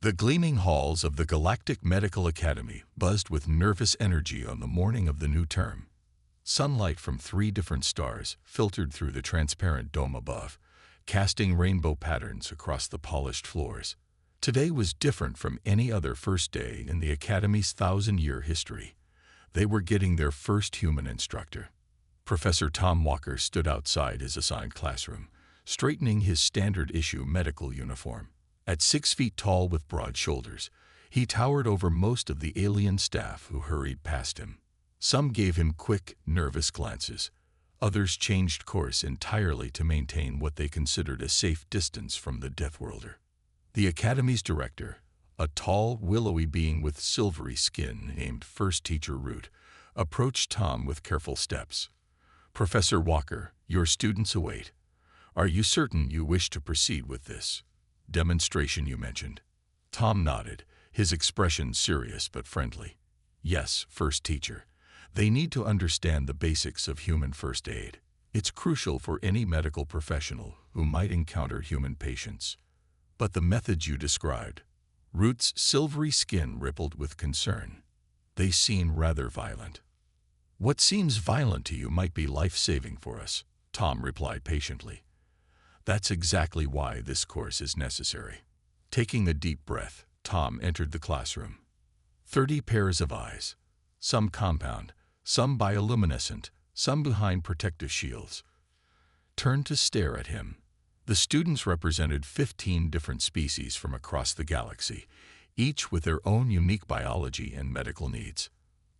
The gleaming halls of the Galactic Medical Academy buzzed with nervous energy on the morning of the new term. Sunlight from 3 different stars filtered through the transparent dome above, casting rainbow patterns across the polished floors. Today was different from any other first day in the Academy's 1,000-year history. They were getting their first human instructor. Professor Tom Walker stood outside his assigned classroom, straightening his standard-issue medical uniform. At 6 feet tall with broad shoulders, he towered over most of the alien staff who hurried past him. Some gave him quick, nervous glances. Others changed course entirely to maintain what they considered a safe distance from the Deathworlder. The Academy's director, a tall, willowy being with silvery skin named First Teacher Root, approached Tom with careful steps. "Professor Walker, your students await. Are you certain you wish to proceed with this demonstration you mentioned?" Tom nodded, his expression serious but friendly. "Yes, First Teacher. They need to understand the basics of human first aid. It's crucial for any medical professional who might encounter human patients. But the methods you described," Root's silvery skin rippled with concern, "they seem rather violent." "What seems violent to you might be life-saving for us," Tom replied patiently. "That's exactly why this course is necessary." Taking a deep breath, Tom entered the classroom. 30 pairs of eyes, some compound, some bioluminescent, some behind protective shields, turned to stare at him. The students represented 15 different species from across the galaxy, each with their own unique biology and medical needs.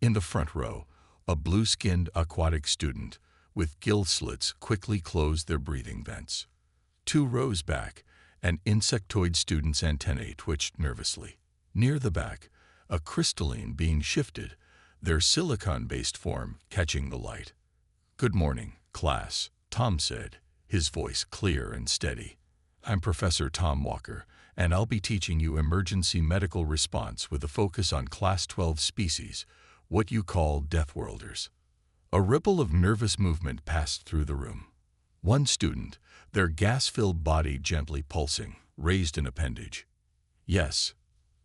In the front row, a blue-skinned aquatic student with gill slits quickly closed their breathing vents. 2 rows back, an insectoid student's antennae twitched nervously. Near the back, a crystalline being shifted, their silicon-based form catching the light. "Good morning, class," Tom said, his voice clear and steady. "I'm Professor Tom Walker, and I'll be teaching you emergency medical response with a focus on Class 12 species, what you call Deathworlders." A ripple of nervous movement passed through the room. One student, their gas-filled body gently pulsing, raised an appendage. "Yes,"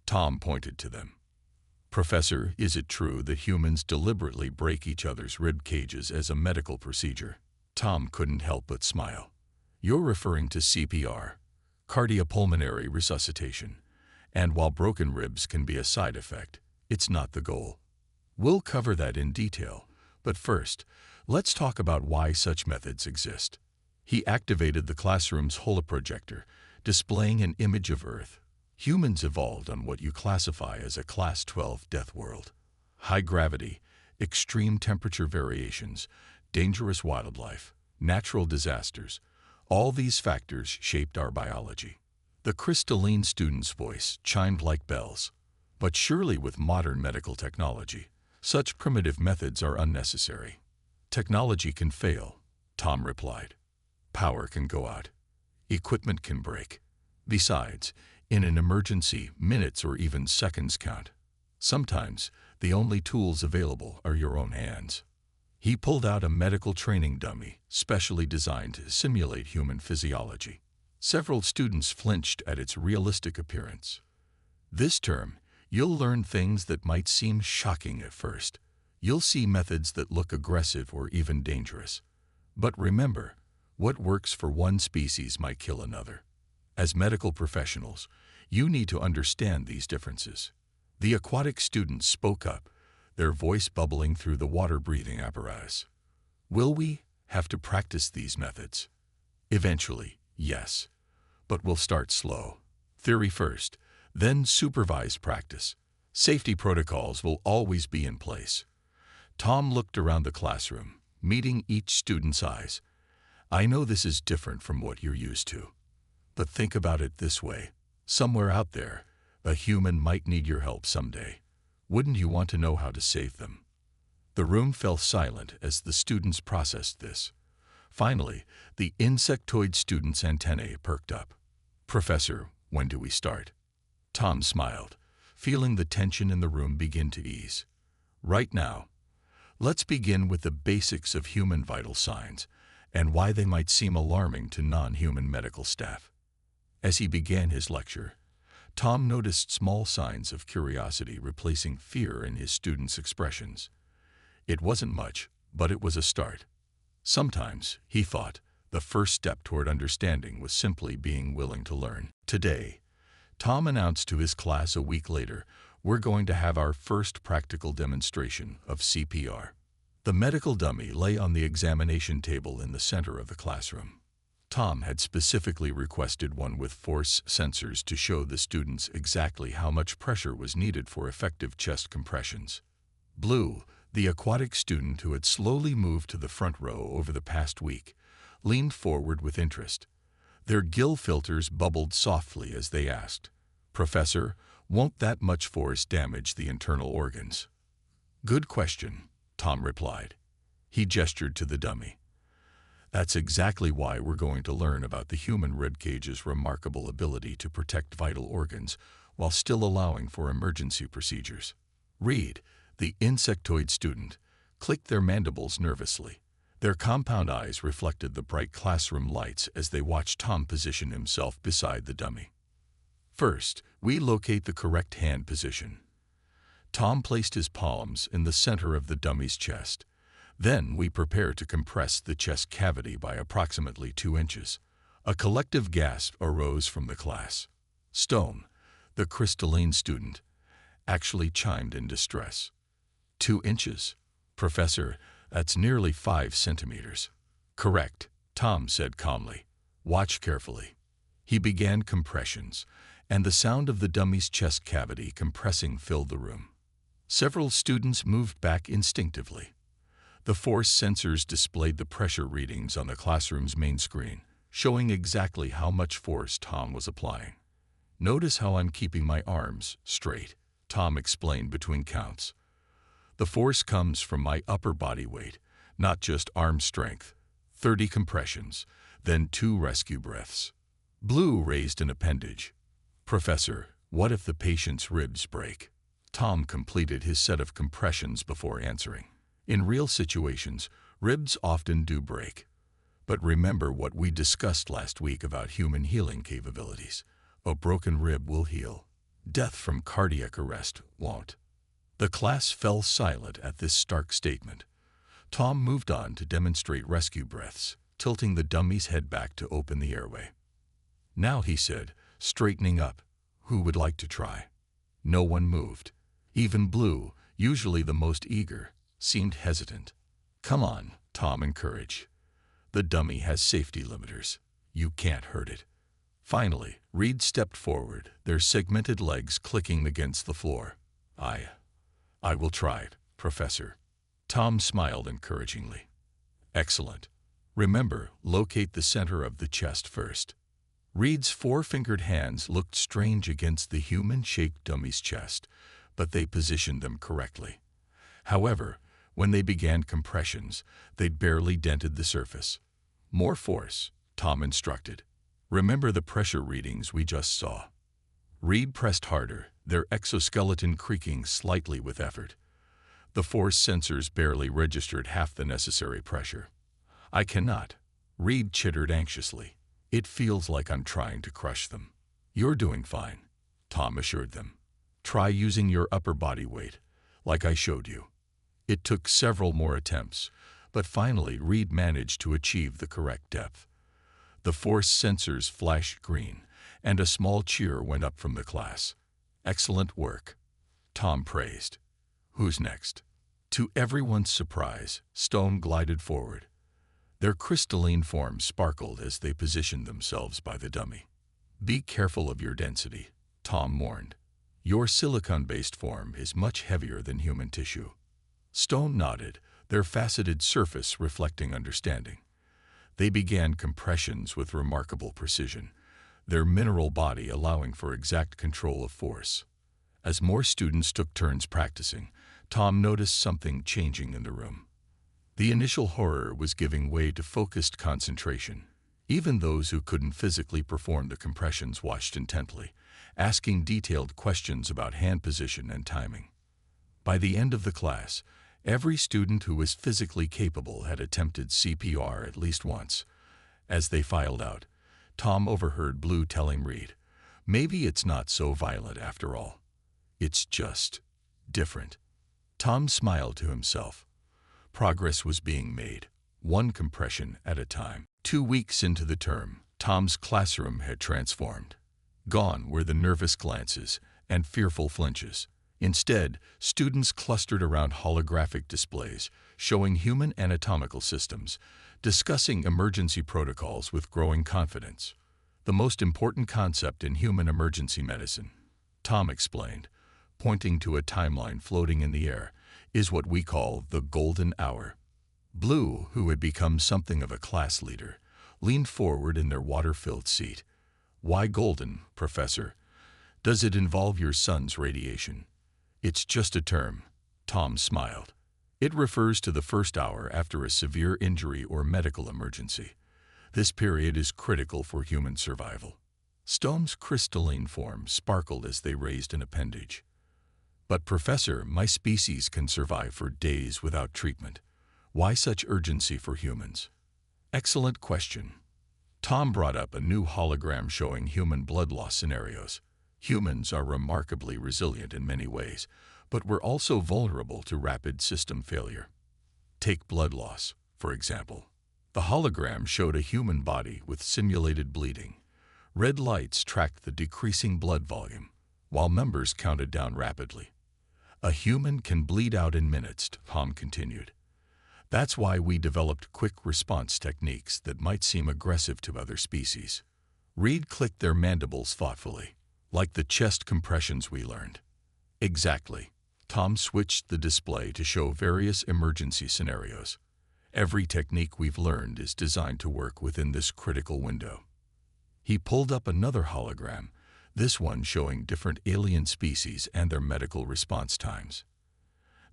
Tom pointed to them. "Professor, is it true that humans deliberately break each other's rib cages as a medical procedure?" Tom couldn't help but smile. "You're referring to CPR, cardiopulmonary resuscitation, and while broken ribs can be a side effect, it's not the goal. We'll cover that in detail, but first, let's talk about why such methods exist." He activated the classroom's holoprojector, displaying an image of Earth. Humans evolved on what you classify as a Class 12 death world. High gravity, extreme temperature variations, dangerous wildlife, natural disasters, all these factors shaped our biology. The crystalline student's voice chimed like bells. "But surely with modern medical technology, such primitive methods are unnecessary." "Technology can fail," Tom replied. "Power can go out. Equipment can break. Besides, in an emergency, minutes or even seconds count. Sometimes, the only tools available are your own hands." He pulled out a medical training dummy, specially designed to simulate human physiology. Several students flinched at its realistic appearance. "This term, you'll learn things that might seem shocking at first. You'll see methods that look aggressive or even dangerous. But remember, what works for one species might kill another. As medical professionals, you need to understand these differences." The aquatic students spoke up, their voice bubbling through the water-breathing apparatus. "Will we have to practice these methods?" "Eventually, yes. But we'll start slow. Theory first, then supervised practice. Safety protocols will always be in place." Tom looked around the classroom, meeting each student's eyes. "I know this is different from what you're used to. But think about it this way. Somewhere out there, a human might need your help someday. Wouldn't you want to know how to save them?" The room fell silent as the students processed this. Finally, the insectoid student's antennae perked up. "Professor, when do we start?" Tom smiled, feeling the tension in the room begin to ease. "Right now. Let's begin with the basics of human vital signs and why they might seem alarming to non-human medical staff." As he began his lecture, Tom noticed small signs of curiosity replacing fear in his students' expressions. It wasn't much, but it was a start. Sometimes, he thought, the first step toward understanding was simply being willing to learn. Today, Tom announced to his class a week later, we're going to have our first practical demonstration of CPR. The medical dummy lay on the examination table in the center of the classroom. Tom had specifically requested one with force sensors to show the students exactly how much pressure was needed for effective chest compressions. Blue, the aquatic student who had slowly moved to the front row over the past week, leaned forward with interest. Their gill filters bubbled softly as they asked, "Professor, won't that much force damage the internal organs?" "Good question," Tom replied. He gestured to the dummy. "That's exactly why we're going to learn about the human ribcage's remarkable ability to protect vital organs while still allowing for emergency procedures." Reed, the insectoid student, clicked their mandibles nervously. Their compound eyes reflected the bright classroom lights as they watched Tom position himself beside the dummy. "First, we locate the correct hand position." Tom placed his palms in the center of the dummy's chest. "Then we prepare to compress the chest cavity by approximately 2 inches. A collective gasp arose from the class. Stone, the crystalline student, actually chimed in distress. 2 inches? Professor, that's nearly 5 centimeters. "Correct," Tom said calmly. "Watch carefully." He began compressions, and the sound of the dummy's chest cavity compressing filled the room. Several students moved back instinctively. The force sensors displayed the pressure readings on the classroom's main screen, showing exactly how much force Tom was applying. "Notice how I'm keeping my arms straight," Tom explained between counts. "The force comes from my upper body weight, not just arm strength." 30 compressions, then 2 rescue breaths. Blue raised an appendage. "Professor, what if the patient's ribs break?" Tom completed his set of compressions before answering. "In real situations, ribs often do break. But remember what we discussed last week about human healing capabilities. A broken rib will heal. Death from cardiac arrest won't." The class fell silent at this stark statement. Tom moved on to demonstrate rescue breaths, tilting the dummy's head back to open the airway. "Now," he said, straightening up, "who would like to try?" No one moved. Even Blue, usually the most eager, seemed hesitant. "Come on," Tom encouraged. "The dummy has safety limiters. You can't hurt it." Finally, Reed stepped forward, their segmented legs clicking against the floor. I will try it, Professor." Tom smiled encouragingly. "Excellent. Remember, locate the center of the chest first." Reed's 4-fingered hands looked strange against the human-shaped dummy's chest, but they positioned them correctly. However, when they began compressions, they'd barely dented the surface. "More force," Tom instructed. "Remember the pressure readings we just saw." Reed pressed harder, their exoskeleton creaking slightly with effort. The force sensors barely registered half the necessary pressure. "I cannot," Reed chittered anxiously. "It feels like I'm trying to crush them." "You're doing fine," Tom assured them. "Try using your upper body weight, like I showed you." It took several more attempts, but finally Reed managed to achieve the correct depth. The force sensors flashed green, and a small cheer went up from the class. "Excellent work," Tom praised. "Who's next?" To everyone's surprise, Stone glided forward. Their crystalline forms sparkled as they positioned themselves by the dummy. "Be careful of your density," Tom warned. "Your silicone-based form is much heavier than human tissue." Stone nodded, their faceted surface reflecting understanding. They began compressions with remarkable precision, their mineral body allowing for exact control of force. As more students took turns practicing, Tom noticed something changing in the room. The initial horror was giving way to focused concentration. Even those who couldn't physically perform the compressions watched intently, asking detailed questions about hand position and timing. By the end of the class, every student who was physically capable had attempted CPR at least once. As they filed out, Tom overheard Blue telling Reed, Maybe it's not so violent after all. It's just different. Tom smiled to himself. Progress was being made, one compression at a time. 2 weeks into the term, Tom's classroom had transformed. Gone were the nervous glances and fearful flinches. Instead, students clustered around holographic displays showing human anatomical systems, discussing emergency protocols with growing confidence. The most important concept in human emergency medicine, Tom explained, pointing to a timeline floating in the air, is what we call the golden hour. Blue, who had become something of a class leader, leaned forward in their water-filled seat. Why golden, Professor? Does it involve your son's radiation? It's just a term, Tom smiled. It refers to the first hour after a severe injury or medical emergency. This period is critical for human survival. Stone's crystalline form sparkled as they raised an appendage. But Professor, my species can survive for days without treatment. Why such urgency for humans? Excellent question. Tom brought up a new hologram showing human blood loss scenarios. Humans are remarkably resilient in many ways, but we're also vulnerable to rapid system failure. Take blood loss, for example. The hologram showed a human body with simulated bleeding. Red lights tracked the decreasing blood volume, while numbers counted down rapidly. A human can bleed out in minutes, Tom continued. That's why we developed quick response techniques that might seem aggressive to other species. Reed clicked their mandibles thoughtfully, like the chest compressions we learned. Exactly. Tom switched the display to show various emergency scenarios. Every technique we've learned is designed to work within this critical window. He pulled up another hologram, this one showing different alien species and their medical response times.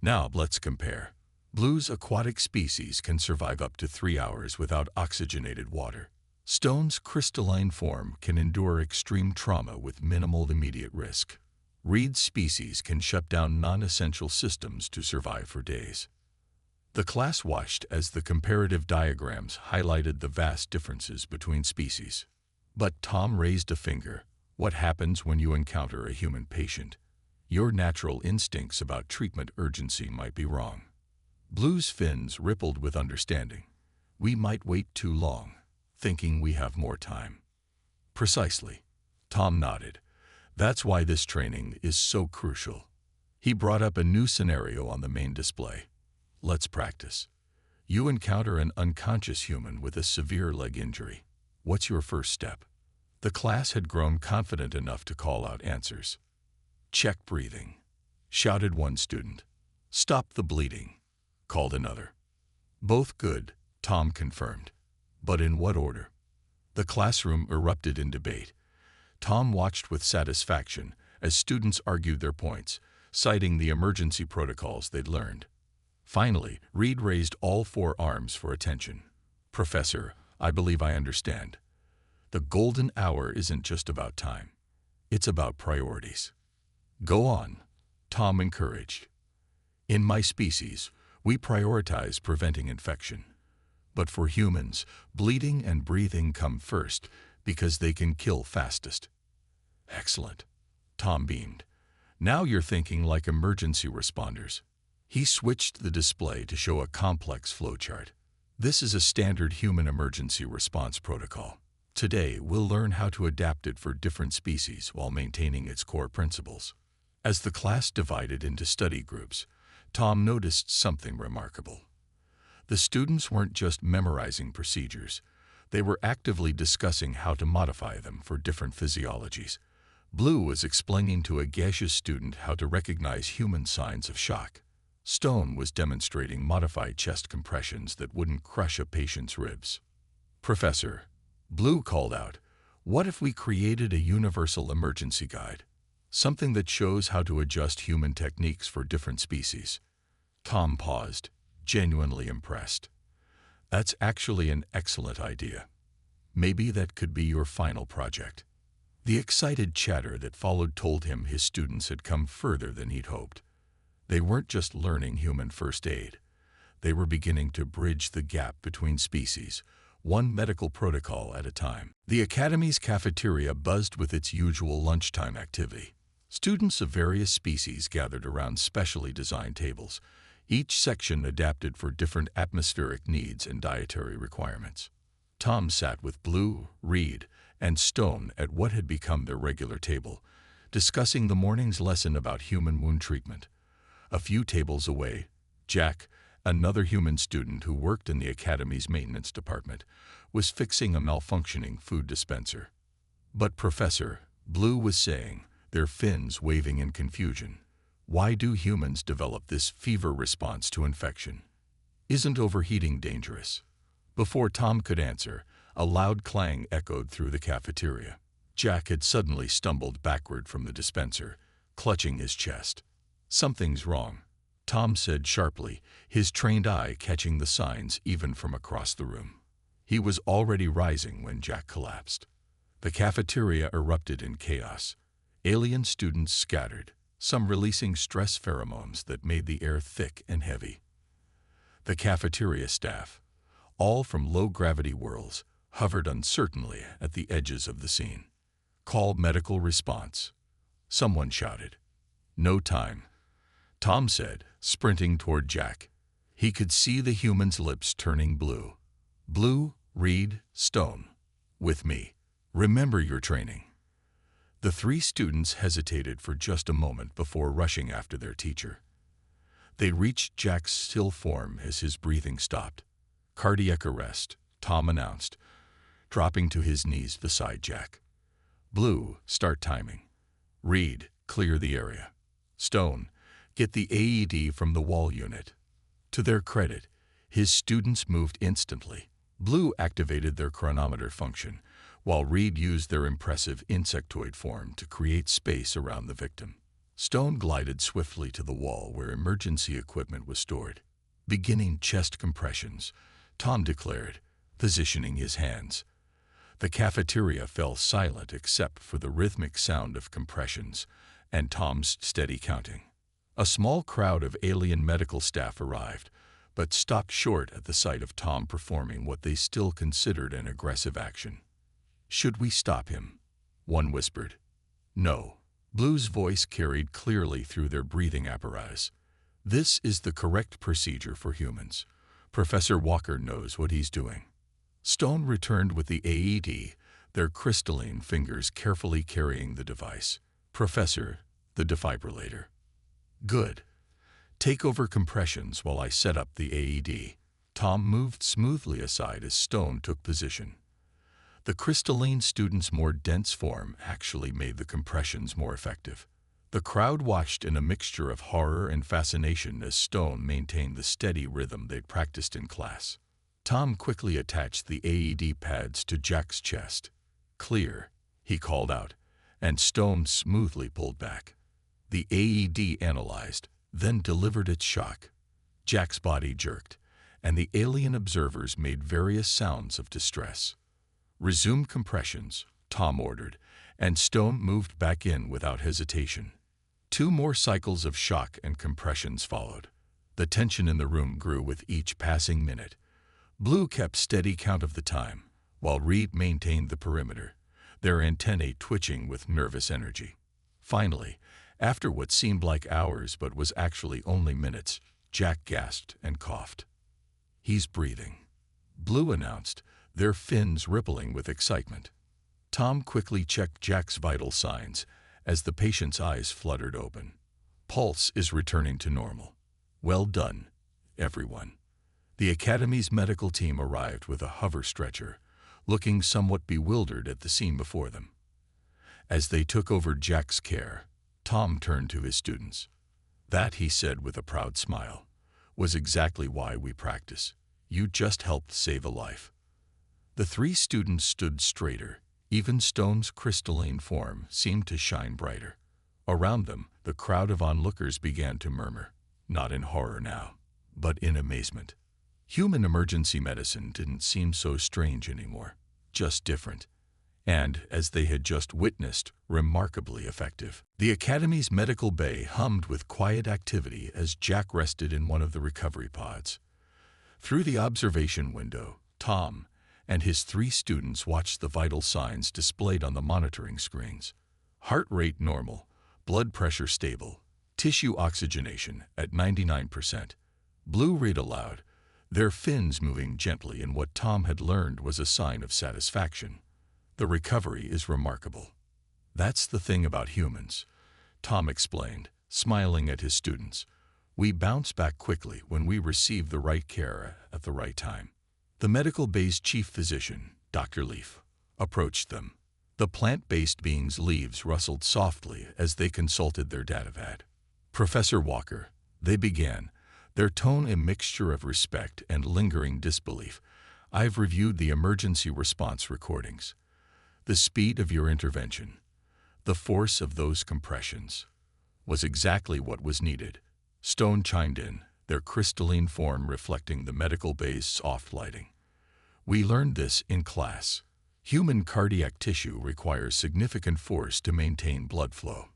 Now let's compare. Blue's aquatic species can survive up to 3 hours without oxygenated water. Stone's crystalline form can endure extreme trauma with minimal immediate risk. Reed's species can shut down non-essential systems to survive for days. The class watched as the comparative diagrams highlighted the vast differences between species. But Tom raised a finger. What happens when you encounter a human patient? Your natural instincts about treatment urgency might be wrong. Blue's fins rippled with understanding. We might wait too long, thinking we have more time. Precisely. Tom nodded. That's why this training is so crucial. He brought up a new scenario on the main display. Let's practice. You encounter an unconscious human with a severe leg injury. What's your first step? The class had grown confident enough to call out answers. Check breathing, shouted one student. Stop the bleeding, called another. Both good, Tom confirmed. But in what order? The classroom erupted in debate. Tom watched with satisfaction as students argued their points, citing the emergency protocols they'd learned. Finally, Reed raised all 4 arms for attention. Professor, I believe I understand. The golden hour isn't just about time. It's about priorities. Go on, Tom encouraged. In my species, we prioritize preventing infection. But for humans, bleeding and breathing come first because they can kill fastest. Excellent, Tom beamed. Now you're thinking like emergency responders. He switched the display to show a complex flowchart. This is a standard human emergency response protocol. Today, we'll learn how to adapt it for different species while maintaining its core principles. As the class divided into study groups, Tom noticed something remarkable. The students weren't just memorizing procedures. They were actively discussing how to modify them for different physiologies. Blue was explaining to a gaseous student how to recognize human signs of shock. Stone was demonstrating modified chest compressions that wouldn't crush a patient's ribs. Professor, Blue called out, what if we created a universal emergency guide? Something that shows how to adjust human techniques for different species. Tom paused, genuinely impressed. That's actually an excellent idea. Maybe that could be your final project. The excited chatter that followed told him his students had come further than he'd hoped. They weren't just learning human first aid. They were beginning to bridge the gap between species, one medical protocol at a time. The Academy's cafeteria buzzed with its usual lunchtime activity. Students of various species gathered around specially designed tables, each section adapted for different atmospheric needs and dietary requirements. Tom sat with Blue, Reed, and Stone at what had become their regular table, discussing the morning's lesson about human wound treatment. A few tables away, Jack, another human student who worked in the Academy's maintenance department, was fixing a malfunctioning food dispenser. "But Professor," Blue was saying, their fins waving in confusion, "why do humans develop this fever response to infection? Isn't overheating dangerous?" Before Tom could answer, a loud clang echoed through the cafeteria. Jack had suddenly stumbled backward from the dispenser, clutching his chest. "Something's wrong," Tom said sharply, his trained eye catching the signs even from across the room. He was already rising when Jack collapsed. The cafeteria erupted in chaos. Alien students scattered, some releasing stress pheromones that made the air thick and heavy. The cafeteria staff, all from low-gravity worlds, hovered uncertainly at the edges of the scene. "Call medical response," someone shouted. "No time," Tom said, sprinting toward Jack. He could see the human's lips turning blue. "Blue, Reed, Stone. With me. Remember your training." The three students hesitated for just a moment before rushing after their teacher. They reached Jack's still form as his breathing stopped. "Cardiac arrest," Tom announced, dropping to his knees beside Jack. "Blue, start timing. Reed, clear the area. Stone, get the AED from the wall unit." To their credit, his students moved instantly. Blue activated their chronometer function, while Reed used their impressive insectoid form to create space around the victim. Stone glided swiftly to the wall where emergency equipment was stored. "Beginning chest compressions," Tom declared, positioning his hands. The cafeteria fell silent except for the rhythmic sound of compressions and Tom's steady counting. A small crowd of alien medical staff arrived, but stopped short at the sight of Tom performing what they still considered an aggressive action. "Should we stop him?" one whispered. "No." Blue's voice carried clearly through their breathing apparatus. "This is the correct procedure for humans. Professor Walker knows what he's doing." Stone returned with the AED, their crystalline fingers carefully carrying the device. "Professor, the defibrillator." "Good. Take over compressions while I set up the AED." Tom moved smoothly aside as Stone took position. The crystalline student's more dense form actually made the compressions more effective. The crowd watched in a mixture of horror and fascination as Stone maintained the steady rhythm they'd practiced in class. Tom quickly attached the AED pads to Jack's chest. "Clear," he called out, and Stone smoothly pulled back. The AED analyzed, then delivered its shock. Jack's body jerked, and the alien observers made various sounds of distress. "Resume compressions," Tom ordered, and Stone moved back in without hesitation. 2 more cycles of shock and compressions followed. The tension in the room grew with each passing minute. Blue kept steady count of the time, while Reed maintained the perimeter, their antennae twitching with nervous energy. Finally, after what seemed like hours but was actually only minutes, Jack gasped and coughed. "He's breathing," Blue announced, their fins rippling with excitement. Tom quickly checked Jack's vital signs as the patient's eyes fluttered open. "Pulse is returning to normal. Well done, everyone." The Academy's medical team arrived with a hover stretcher, looking somewhat bewildered at the scene before them. As they took over Jack's care, Tom turned to his students. "That," he said with a proud smile, "was exactly why we practice. You just helped save a life." The 3 students stood straighter. Even Stone's crystalline form seemed to shine brighter. Around them, the crowd of onlookers began to murmur, not in horror now, but in amazement. Human emergency medicine didn't seem so strange anymore, just different. And, as they had just witnessed, remarkably effective. The Academy's medical bay hummed with quiet activity as Jack rested in one of the recovery pods. Through the observation window, Tom and his 3 students watched the vital signs displayed on the monitoring screens. Heart rate normal, blood pressure stable, tissue oxygenation at 99%. Blue read aloud, their fins moving gently in what Tom had learned was a sign of satisfaction. The recovery is remarkable. That's the thing about humans, Tom explained, smiling at his students. We bounce back quickly when we receive the right care at the right time. The medical bay's chief physician, Dr. Leaf, approached them. The plant-based being's leaves rustled softly as they consulted their datapad. Professor Walker, they began, their tone a mixture of respect and lingering disbelief. I've reviewed the emergency response recordings. The speed of your intervention, the force of those compressions, was exactly what was needed. Stone chimed in, their crystalline form reflecting the medical bay's soft lighting. We learned this in class. Human cardiac tissue requires significant force to maintain blood flow.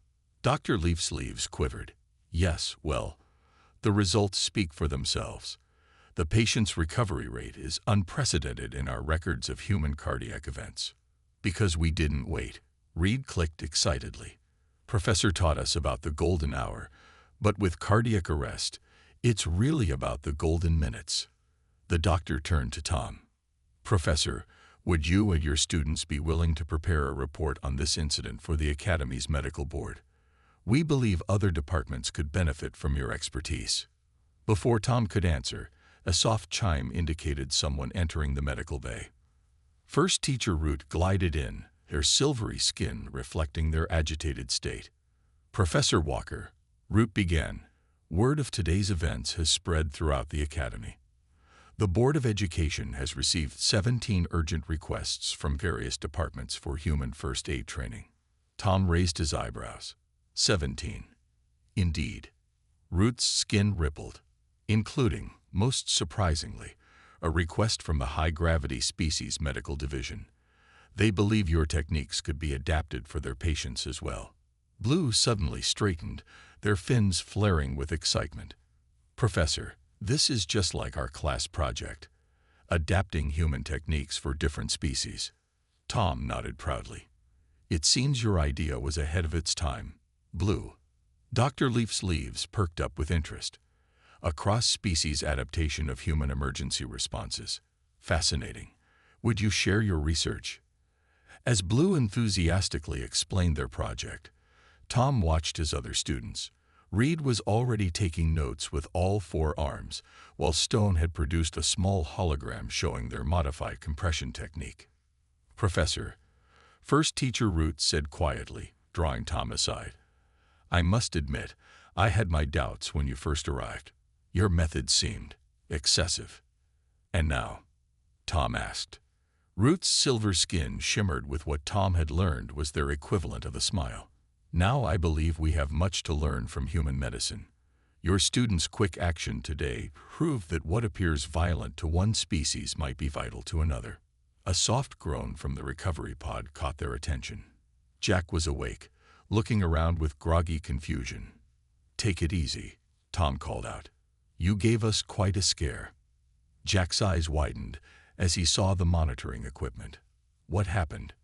Dr. Leaf's leaves quivered. Yes, well, the results speak for themselves. The patient's recovery rate is unprecedented in our records of human cardiac events. Because we didn't wait. Reed clicked excitedly. Professor taught us about the golden hour, but with cardiac arrest, it's really about the golden minutes. The doctor turned to Tom. Professor, would you and your students be willing to prepare a report on this incident for the Academy's medical board? We believe other departments could benefit from your expertise. Before Tom could answer, a soft chime indicated someone entering the medical bay. First Teacher Root glided in, her silvery skin reflecting their agitated state. Professor Walker, Root began, word of today's events has spread throughout the Academy. The Board of Education has received 17 urgent requests from various departments for human first aid training. Tom raised his eyebrows. 17. Indeed. Root's skin rippled, including, most surprisingly, a request from the High-Gravity Species Medical Division. They believe your techniques could be adapted for their patients as well. Blue suddenly straightened, their fins flaring with excitement. Professor, this is just like our class project, adapting human techniques for different species. Tom nodded proudly. It seems your idea was ahead of its time. Blue. Dr. Leaf's leaves perked up with interest. A cross-species adaptation of human emergency responses. Fascinating. Would you share your research? As Blue enthusiastically explained their project, Tom watched his other students. Reed was already taking notes with all 4 arms, while Stone had produced a small hologram showing their modified compression technique. Professor, First Teacher Root said quietly, drawing Tom aside. I must admit, I had my doubts when you first arrived. Your methods seemed excessive. And now? Tom asked. Root's silver skin shimmered with what Tom had learned was their equivalent of a smile. Now I believe we have much to learn from human medicine. Your students' quick action today proved that what appears violent to one species might be vital to another. A soft groan from the recovery pod caught their attention. Jack was awake, looking around with groggy confusion. Take it easy, Tom called out. You gave us quite a scare. Jack's eyes widened as he saw the monitoring equipment. What happened?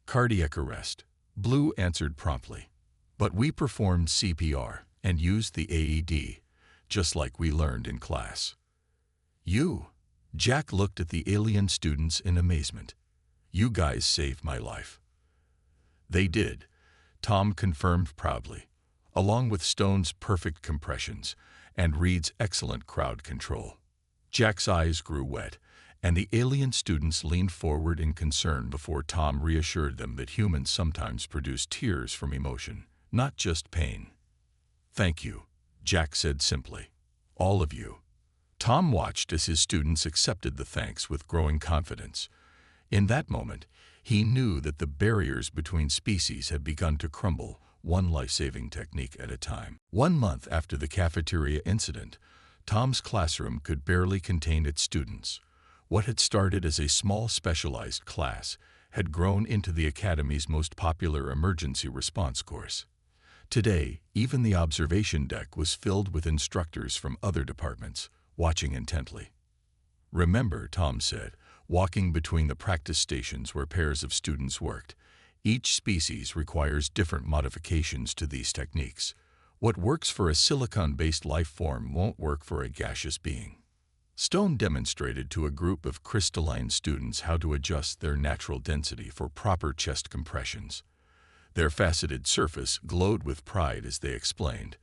Cardiac arrest, Blue answered promptly. But we performed CPR and used the AED, just like we learned in class. You? Jack looked at the alien students in amazement. You guys saved my life. They did, Tom confirmed proudly, along with Stone's perfect compressions and Reed's excellent crowd control. Jack's eyes grew wet, and the alien students leaned forward in concern before Tom reassured them that humans sometimes produce tears from emotion, not just pain. Thank you, Jack said simply. All of you. Tom watched as his students accepted the thanks with growing confidence. In that moment, he knew that the barriers between species had begun to crumble, one life-saving technique at a time. 1 month after the cafeteria incident, Tom's classroom could barely contain its students. What had started as a small specialized class had grown into the Academy's most popular emergency response course. Today, even the observation deck was filled with instructors from other departments, watching intently. Remember, Tom said, walking between the practice stations where pairs of students worked. Each species requires different modifications to these techniques. What works for a silicon-based life form won't work for a gaseous being. Stone demonstrated to a group of crystalline students how to adjust their natural density for proper chest compressions. Their faceted surface glowed with pride as they explained,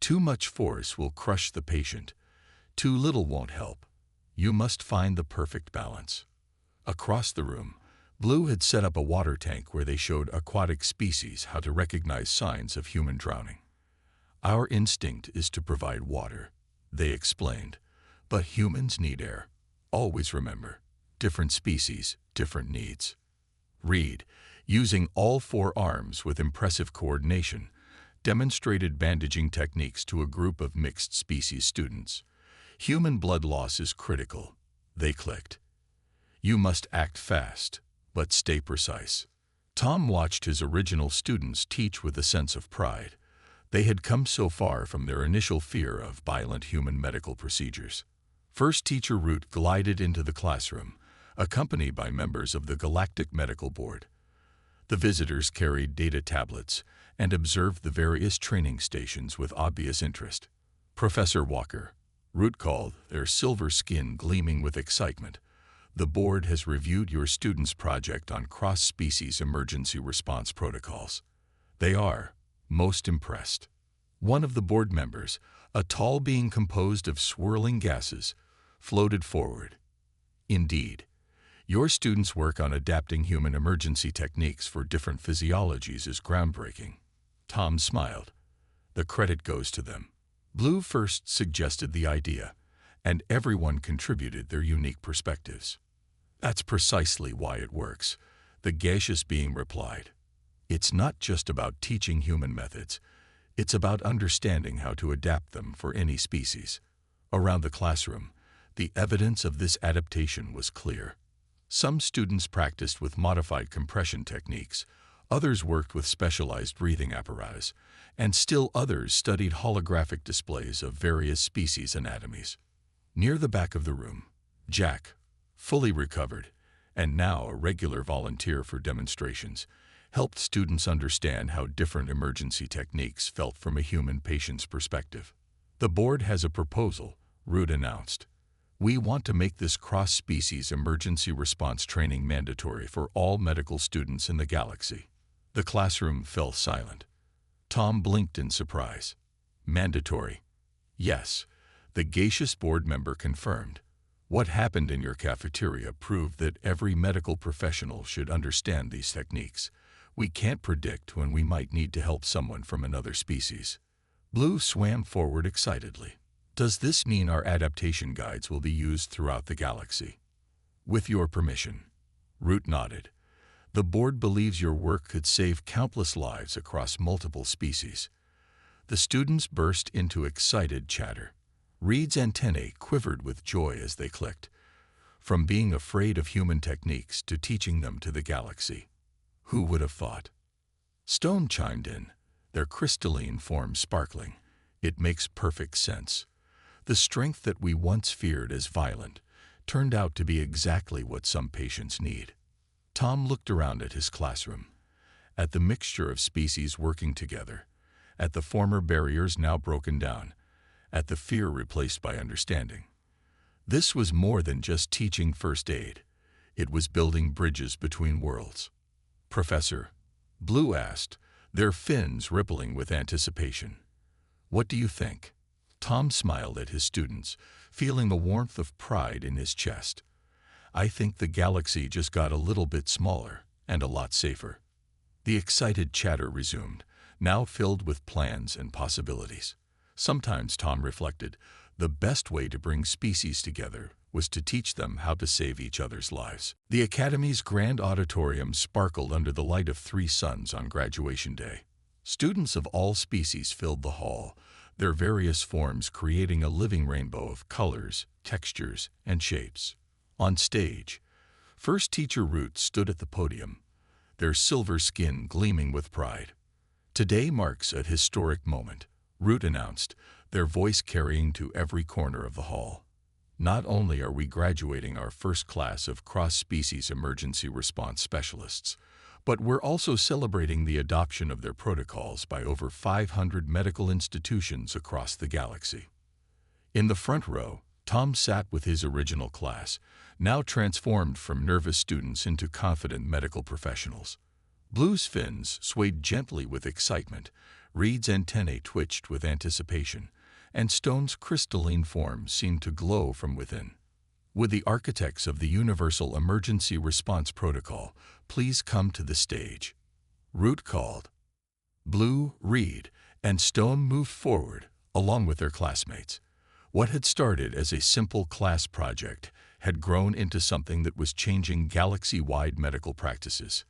"Too much force will crush the patient. Too little won't help. You must find the perfect balance." Across the room, Blue had set up a water tank where they showed aquatic species how to recognize signs of human drowning. "Our instinct is to provide water," they explained, "but humans need air. Always remember, different species, different needs." Reed, using all 4 arms with impressive coordination, demonstrated bandaging techniques to a group of mixed species students. "Human blood loss is critical," they clicked. "You must act fast, but stay precise." Tom watched his original students teach with a sense of pride. They had come so far from their initial fear of violent human medical procedures. First Teacher Root glided into the classroom, accompanied by members of the Galactic Medical Board. The visitors carried data tablets and observed the various training stations with obvious interest. "Professor Walker," Root called, their silver skin gleaming with excitement, "the board has reviewed your students' project on cross-species emergency response protocols. They are most impressed." One of the board members, a tall being composed of swirling gases, floated forward. "Indeed, your students' work on adapting human emergency techniques for different physiologies is groundbreaking." Tom smiled. "The credit goes to them." Blue first suggested the idea, and everyone contributed their unique perspectives. "That's precisely why it works," the gaseous being replied. "It's not just about teaching human methods. It's about understanding how to adapt them for any species." Around the classroom, the evidence of this adaptation was clear. Some students practiced with modified compression techniques, others worked with specialized breathing apparatus, and still others studied holographic displays of various species anatomies. Near the back of the room, Jack, fully recovered, and now a regular volunteer for demonstrations, helped students understand how different emergency techniques felt from a human patient's perspective. "The board has a proposal," Root announced. "We want to make this cross-species emergency response training mandatory for all medical students in the galaxy." The classroom fell silent. Tom blinked in surprise. "Mandatory?" "Yes," the gaseous board member confirmed. "What happened in your cafeteria proved that every medical professional should understand these techniques. We can't predict when we might need to help someone from another species." Blue swam forward excitedly. "Does this mean our adaptation guides will be used throughout the galaxy?" "With your permission." Root nodded. "The board believes your work could save countless lives across multiple species." The students burst into excited chatter. Reed's antennae quivered with joy as they clicked. From being afraid of human techniques to teaching them to the galaxy. Who would have thought? Stone chimed in, their crystalline form sparkling. "It makes perfect sense. The strength that we once feared as violent turned out to be exactly what some patients need." Tom looked around at his classroom, at the mixture of species working together, at the former barriers now broken down, at the fear replaced by understanding. This was more than just teaching first aid. It was building bridges between worlds. "Professor," Blue asked, their fins rippling with anticipation, "what do you think?" Tom smiled at his students, feeling the warmth of pride in his chest. "I think the galaxy just got a little bit smaller and a lot safer." The excited chatter resumed, now filled with plans and possibilities. Sometimes, Tom reflected, the best way to bring species together was to teach them how to save each other's lives. The Academy's grand auditorium sparkled under the light of 3 suns on graduation day. Students of all species filled the hall, their various forms creating a living rainbow of colors, textures, and shapes. On stage, First Teacher Root stood at the podium, their silver skin gleaming with pride. "Today marks a historic moment," Root announced, their voice carrying to every corner of the hall. Not only are we graduating our first class of cross-species emergency response specialists, but we're also celebrating the adoption of their protocols by over 500 medical institutions across the galaxy. In the front row, Tom sat with his original class, now transformed from nervous students into confident medical professionals. Blue's fins swayed gently with excitement, Reed's antennae twitched with anticipation, and Stone's crystalline form seemed to glow from within. Would the architects of the Universal Emergency Response Protocol please come to the stage? Root called. Blue, Reed, and Stone moved forward, along with their classmates. What had started as a simple class project had grown into something that was changing galaxy-wide medical practices.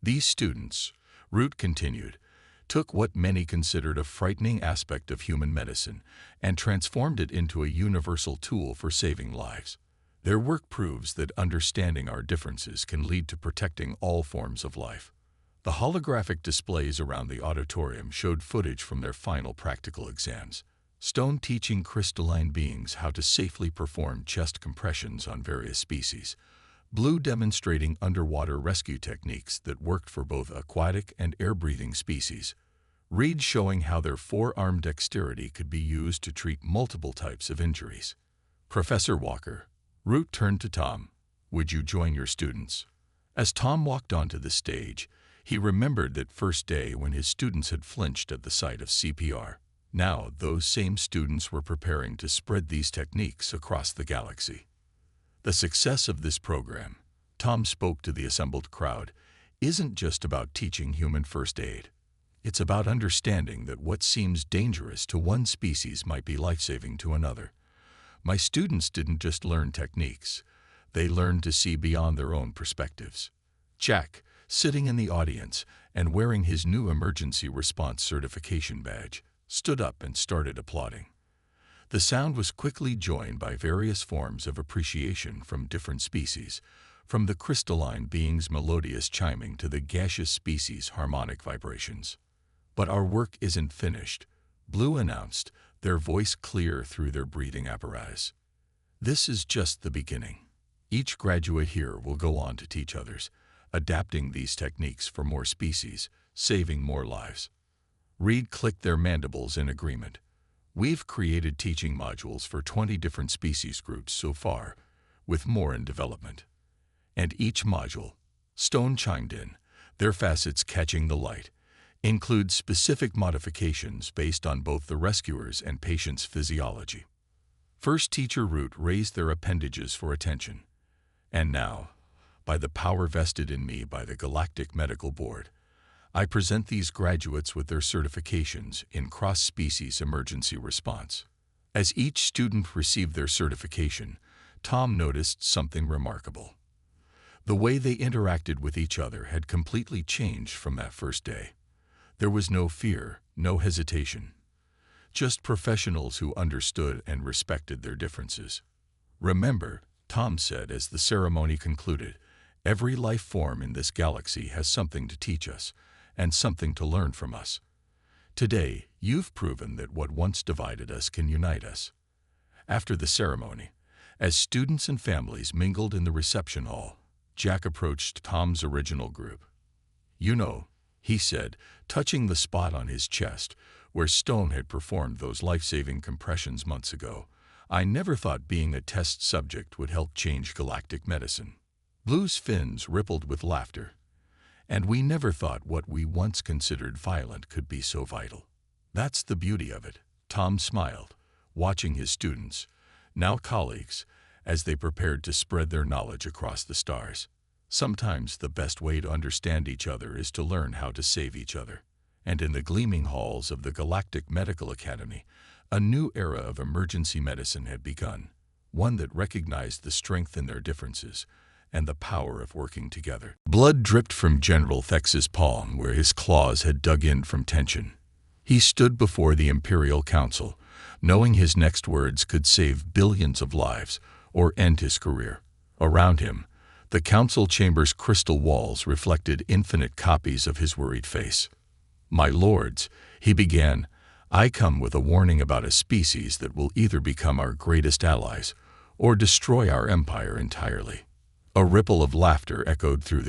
These students, Root continued, took what many considered a frightening aspect of human medicine and transformed it into a universal tool for saving lives. Their work proves that understanding our differences can lead to protecting all forms of life. The holographic displays around the auditorium showed footage from their final practical exams. Stone teaching crystalline beings how to safely perform chest compressions on various species. Blue demonstrating underwater rescue techniques that worked for both aquatic and air-breathing species. Reed showing how their forearm dexterity could be used to treat multiple types of injuries. Professor Walker. Root turned to Tom. Would you join your students? As Tom walked onto the stage, he remembered that first day when his students had flinched at the sight of CPR. Now, those same students were preparing to spread these techniques across the galaxy. The success of this program, Tom spoke to the assembled crowd, isn't just about teaching human first aid. It's about understanding that what seems dangerous to one species might be life-saving to another. My students didn't just learn techniques. They learned to see beyond their own perspectives. Jack, sitting in the audience and wearing his new emergency response certification badge, stood up and started applauding. The sound was quickly joined by various forms of appreciation from different species, from the crystalline being's melodious chiming to the gaseous species' harmonic vibrations. But our work isn't finished, Blue announced, their voice clear through their breathing apparatus. This is just the beginning. Each graduate here will go on to teach others, adapting these techniques for more species, saving more lives. Reed clicked their mandibles in agreement. We've created teaching modules for 20 different species groups so far, with more in development. And each module, Stone chimed in, their facets catching the light, includes specific modifications based on both the rescuers and patient's physiology. First Teacher Root raised their appendages for attention. And now, by the power vested in me by the Galactic Medical Board, I present these graduates with their certifications in cross-species emergency response. As each student received their certification, Tom noticed something remarkable. The way they interacted with each other had completely changed from that first day. There was no fear, no hesitation. Just professionals who understood and respected their differences. Remember, Tom said as the ceremony concluded, every life form in this galaxy has something to teach us, and something to learn from us. Today, you've proven that what once divided us can unite us. After the ceremony, as students and families mingled in the reception hall, Jack approached Tom's original group. You know, he said, touching the spot on his chest where Stone had performed those life-saving compressions months ago, I never thought being a test subject would help change galactic medicine. Blue's fins rippled with laughter. And we never thought what we once considered violent could be so vital. That's the beauty of it, Tom smiled, watching his students, now colleagues, as they prepared to spread their knowledge across the stars. Sometimes the best way to understand each other is to learn how to save each other. And in the gleaming halls of the Galactic Medical Academy, a new era of emergency medicine had begun, one that recognized the strength in their differences and the power of working together. Blood dripped from General Thex's palm where his claws had dug in from tension. He stood before the Imperial Council, knowing his next words could save billions of lives or end his career. Around him, the council chamber's crystal walls reflected infinite copies of his worried face. My lords, he began, I come with a warning about a species that will either become our greatest allies or destroy our empire entirely. A ripple of laughter echoed through the